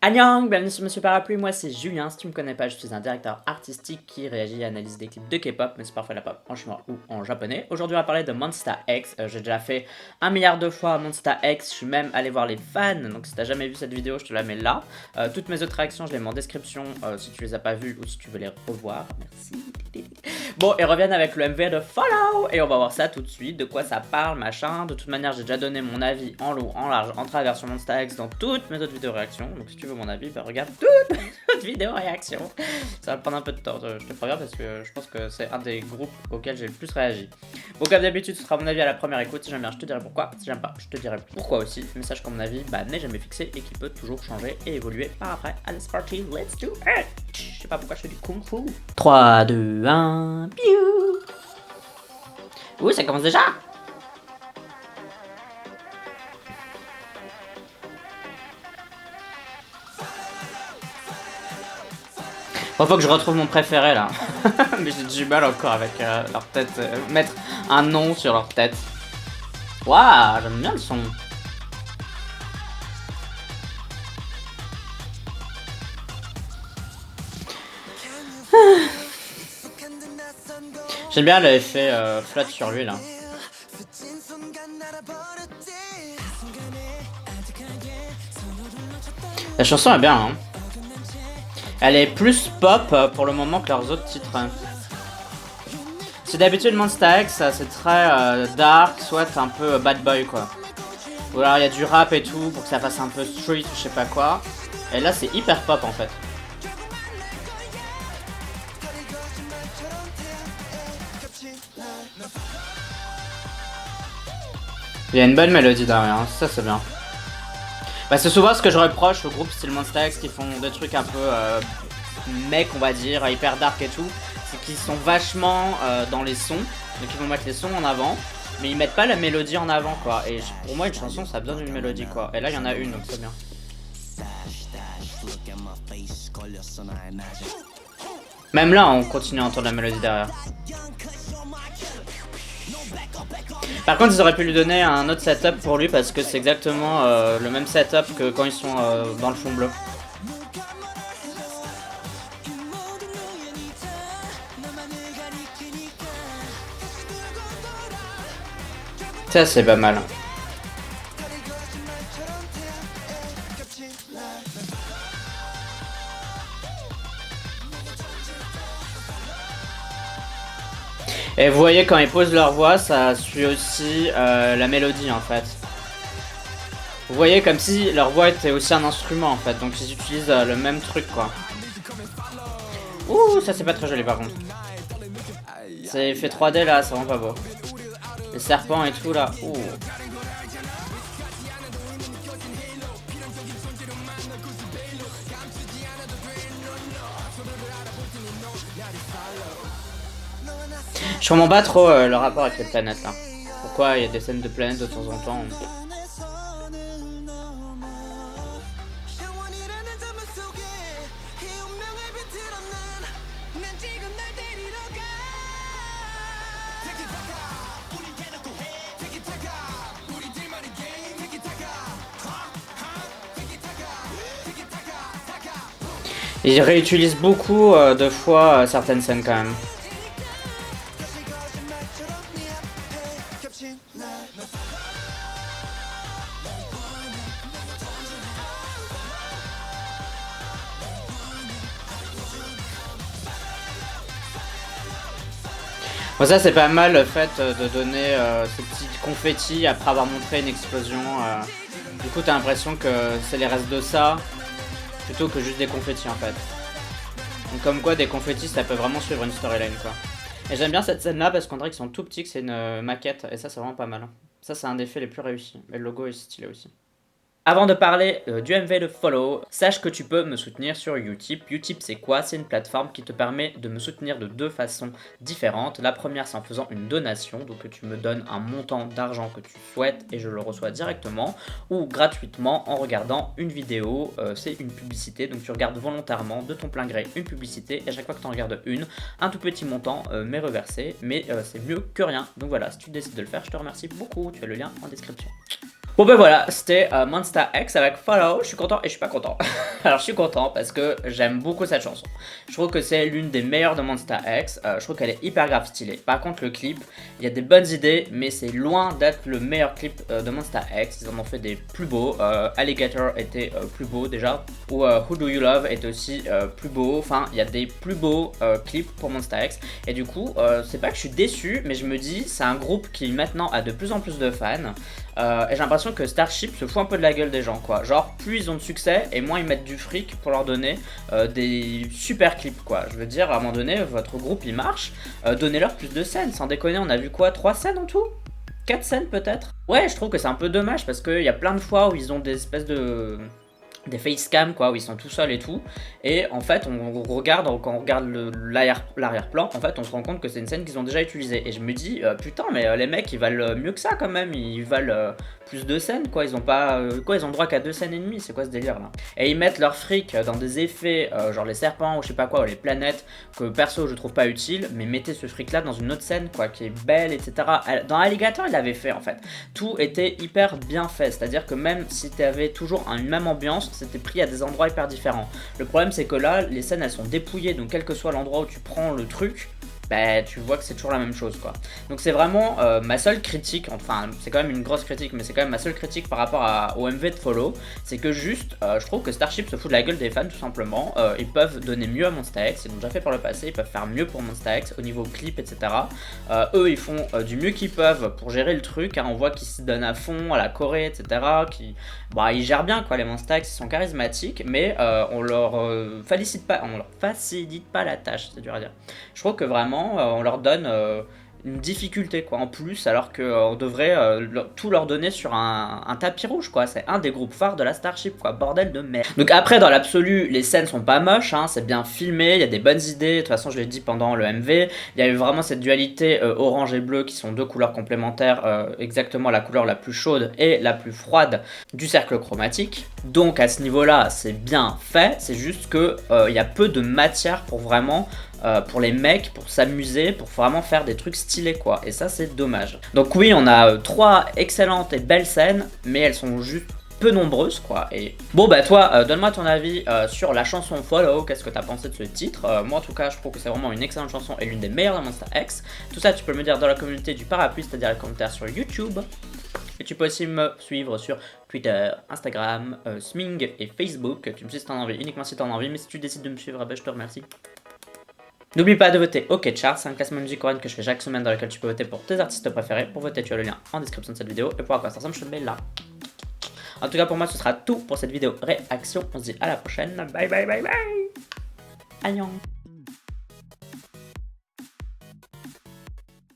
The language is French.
Annyeong, bienvenue sur Monsieur Parapluie, moi c'est Julien, si tu me connais pas, je suis un directeur artistique qui réagit et analyse des clips de K-pop, mais c'est parfois la pop en chinois ou en japonais. Aujourd'hui on va parler de Monsta X, j'ai déjà fait 1 milliard de fois Monsta X, je suis même allé voir les fans, donc si t'as jamais vu cette vidéo je te la mets là. Toutes mes autres réactions je les mets en description si tu les as pas vues ou si tu veux les revoir, merci. Bon, ils reviennent avec le MV de Follow et on va voir ça tout de suite, de quoi ça parle, machin. De toute manière j'ai déjà donné mon avis en long, en large, en travers sur Monsta X dans toutes mes autres vidéos réactions, donc si tu veux mon avis, bah regarde toutes mes autres vidéos réactions. Ça va prendre un peu de temps, je te préviens parce que je pense que c'est un des groupes auxquels j'ai le plus réagi. Bon, comme d'habitude, ce sera mon avis à la première écoute. Si j'aime bien, je te dirai pourquoi. Si j'aime pas, je te dirai pourquoi aussi. Mais sache que mon avis n'est jamais fixé et qu'il peut toujours changer et évoluer par après. Allez, c'est parti, let's do it. Je sais pas pourquoi je fais du kung fu. 3, 2, 1, piou. Oui, ça commence déjà. Bon, faut que je retrouve mon préféré là. Mais j'ai du mal encore avec leur tête. Mettre un nom sur leur tête. Waouh, j'aime bien le son. J'aime bien l'effet flat sur lui là. La chanson est bien, hein. Elle est plus pop pour le moment que leurs autres titres. C'est d'habitude Monsta X, c'est très dark, soit un peu bad boy quoi. Ou alors il y a du rap et tout pour que ça fasse un peu street ou je sais pas quoi. Et là c'est hyper pop en fait. Il y a une bonne mélodie derrière, hein. Ça c'est bien. Bah, c'est souvent ce que je reproche aux groupes style Monsta X qui font des trucs un peu mec on va dire, hyper dark et tout. C'est qu'ils sont vachement dans les sons, donc ils vont mettre les sons en avant, mais ils mettent pas la mélodie en avant quoi. Et pour moi une chanson ça a besoin d'une mélodie quoi. Et là il y en a une donc c'est bien. Même là on continue à entendre la mélodie derrière. Par contre ils auraient pu lui donner un autre setup pour lui parce que c'est exactement le même setup que quand ils sont dans le fond bleu. Ça c'est pas mal. Et vous voyez quand ils posent leur voix, ça suit aussi la mélodie en fait. Vous voyez comme si leur voix était aussi un instrument en fait, donc ils utilisent le même truc quoi. Ouh, ça c'est pas très joli par contre. C'est fait 3D là, c'est vraiment pas beau. Les serpents et tout là, ouh. Je comprends pas trop le rapport avec les planètes là. Pourquoi il y a des scènes de planètes de temps en temps. Ils réutilisent beaucoup de fois certaines scènes quand même. Bon, ça c'est pas mal le fait de donner ces petits confettis après avoir montré une explosion. Du coup t'as l'impression que c'est les restes de ça plutôt que juste des confettis en fait. Donc comme quoi des confettis ça peut vraiment suivre une storyline quoi. Et j'aime bien cette scène là parce qu'on dirait qu'ils sont tout petits, que c'est une maquette et ça c'est vraiment pas mal. Ça c'est un des faits les plus réussis. Et le logo est stylé aussi. Avant de parler du MV de Follow, sache que tu peux me soutenir sur Utip. Utip c'est quoi? C'est une plateforme qui te permet de me soutenir de deux façons différentes. La première c'est en faisant une donation, donc tu me donnes un montant d'argent que tu souhaites et je le reçois directement, ou gratuitement en regardant une vidéo, c'est une publicité, donc tu regardes volontairement de ton plein gré une publicité et à chaque fois que tu en regardes une, un tout petit montant m'est reversé, mais c'est mieux que rien. Donc voilà, si tu décides de le faire, je te remercie beaucoup, tu as le lien en description. Bon ben voilà, c'était Monsta X avec Follow, je suis content et je suis pas content. Alors je suis content parce que j'aime beaucoup cette chanson. Je trouve que c'est l'une des meilleures de Monsta X, je trouve qu'elle est hyper grave stylée. Par contre le clip, il y a des bonnes idées mais c'est loin d'être le meilleur clip de Monsta X. Ils en ont fait des plus beaux, Alligator était plus beau déjà, ou Who Do You Love est aussi plus beau. Enfin il y a des plus beaux clips pour Monsta X. Et du coup c'est pas que je suis déçu mais je me dis c'est un groupe qui maintenant a de plus en plus de fans. Et j'ai l'impression que Starship se fout un peu de la gueule des gens quoi. Genre plus ils ont de succès et moins ils mettent du fric pour leur donner des super clips quoi. Je veux dire à un moment donné votre groupe il marche, donnez-leur plus de scènes. Sans déconner on a vu quoi, 3 scènes en tout, 4 scènes peut-être. Ouais je trouve que c'est un peu dommage parce qu'il y a plein de fois où ils ont des espèces de... des facecam quoi, où ils sont tout seuls et tout, et en fait on regarde, quand on regarde l'arrière-plan, en fait on se rend compte que c'est une scène qu'ils ont déjà utilisée, et je me dis putain mais les mecs ils valent mieux que ça quand même, ils valent plus de scènes quoi, ils ont pas quoi, ils ont droit qu'à 2 scènes et demie, c'est quoi ce délire là? Et ils mettent leur fric dans des effets genre les serpents ou je sais pas quoi, ou les planètes, que perso je trouve pas utile, mais mettez ce fric là dans une autre scène quoi, qui est belle etc. Dans Alligator il l'avait fait en fait, tout était hyper bien fait, c'est à dire que même si t'avais toujours une même ambiance, c'était pris à des endroits hyper différents. Le problème c'est que là les scènes elles sont dépouillées, donc quel que soit l'endroit où tu prends le truc, bah tu vois que c'est toujours la même chose quoi. Donc c'est vraiment ma seule critique, enfin c'est quand même une grosse critique, mais c'est quand même ma seule critique par rapport au MV de Follow, c'est que juste je trouve que Starship se fout de la gueule des fans tout simplement. Ils peuvent donner mieux à Monsta X, ils l'ont déjà fait par le passé, ils peuvent faire mieux pour Monsta X au niveau clip etc. Eux ils font du mieux qu'ils peuvent pour gérer le truc, hein. On voit qu'ils se donnent à fond à la Corée etc. Ils gèrent bien quoi, les Monsta X ils sont charismatiques, mais on leur facilite pas la tâche, c'est dur à dire. Je trouve que vraiment on leur donne une difficulté quoi en plus, alors qu'on devrait tout leur donner sur un tapis rouge quoi. C'est un des groupes phares de la Starship quoi, bordel de merde. Donc après dans l'absolu les scènes sont pas moches, hein, c'est bien filmé, il y a des bonnes idées, de toute façon je l'ai dit pendant le MV, il y a eu vraiment cette dualité orange et bleu qui sont deux couleurs complémentaires, exactement la couleur la plus chaude et la plus froide du cercle chromatique. Donc à ce niveau là c'est bien fait, c'est juste que il y a peu de matière pour vraiment pour les mecs, pour s'amuser, pour vraiment faire des trucs stylés quoi, et ça c'est dommage. Donc oui on a 3 excellentes et belles scènes, mais elles sont juste peu nombreuses quoi. Et bon bah toi donne-moi ton avis sur la chanson Follow, qu'est-ce que t'as pensé de ce titre? Moi en tout cas je trouve que c'est vraiment une excellente chanson et l'une des meilleures de Monsta X. Tout ça tu peux me dire dans la communauté du parapluie, c'est-à-dire les commentaires sur YouTube. Et tu peux aussi me suivre sur Twitter, Instagram, Sming et Facebook. Tu me suis si t'en as envie, uniquement si t'en as envie, mais si tu décides de me suivre, bah, je te remercie. N'oublie pas de voter OK Charts, c'est un classement de musique coréenne que je fais chaque semaine dans lequel tu peux voter pour tes artistes préférés. Pour voter, tu as le lien en description de cette vidéo. Et pour à quoi ça ressemble, je te le mets là. En tout cas, pour moi, ce sera tout pour cette vidéo réaction. On se dit à la prochaine. Bye bye bye bye. Annyeong.